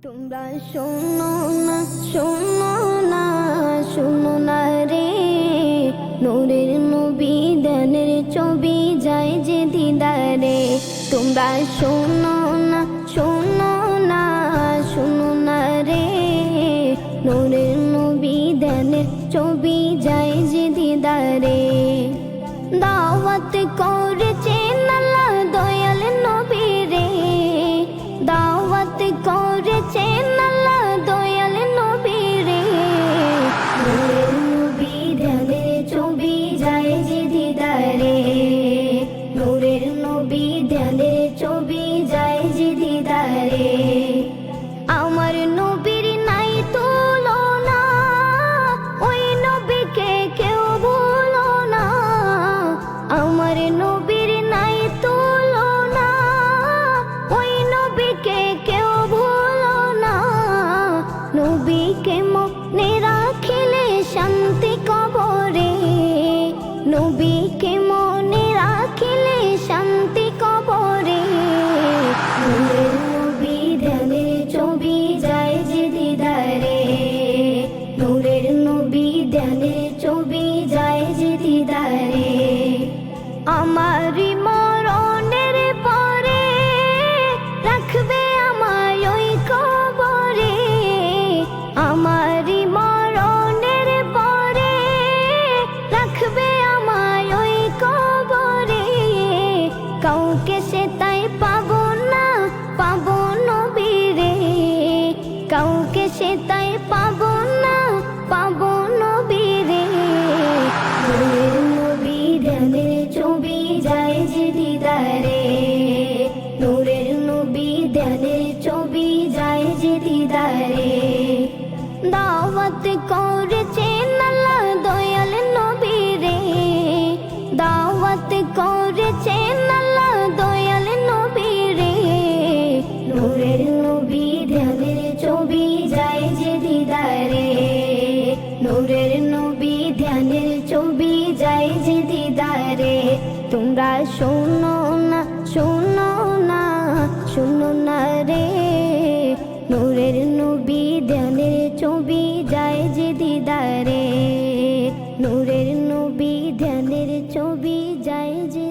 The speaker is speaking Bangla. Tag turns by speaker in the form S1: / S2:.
S1: তোমরা শোনো না, শোনো না, শোনো না রে, নূরের নবী দানের ছবি যায় যে দিদারে। তোমরা শোনো না, শোনো না, শোনো না রে, নূরের নবী দানের ছবি যায় যে দিদারে। দাওয়াত করেছেন আল্লাহ দয়াল নবী রে, দাওয়াত করেছেন আল্লাহ দয়াল নবী রে। নূরের নবী ধ্যানের ছবি যায় যে দিদারে, নূরের নবী ধ্যানের ছবি যায় যে দিদারে। আমার নবীর নাই তুলনা, ওই নবীকে কেউ ভুলো না। আমার নবীর নাই তুলনা, ওই নবীকে কেউ ভুলো না। নবীকে মনে রাখিলে শান্তি কবরে, নবীকে মনে রাখিলে শান্তি কবরে। নূরের নবী ধ্যানের ছবি যায় যে দিদারে, নূরের নবী ধ্যানের ছবি যায় যে দিদারে। আমারই মরণের পরে রাখবে আমায় ওই কবরে, আমারই মরণের পরে রাখবে আমায় ওই কবরে। কাউকে সে তাই পাবো না, পাবো নবীরে, কাউকে সে তাই পাবো না, পাবো নবীরে। নূরের নবী ধ্যানের ছবি যায় যে দিদারে, নূরের নবী ধ্যানের ছবি যায় যে দিদারে। দাওয়াত করেছেন আল্লাহ দয়াল নবী রে, দাওয়াত করেছেন আল্লাহ দয়াল নবী রে। নূরের নবী ধ্যানের ছবি যায় যে দিদারে, নূরের নবী ধ্যানের ছবি যায় যে দিদারে। তোমরা শোনো না, শোনো না, শোনো না রে, নূরের নবী ধ্যানের ছবি যায় যে দিদারে, নূরের নবী ধ্যানের ছবি যায় যে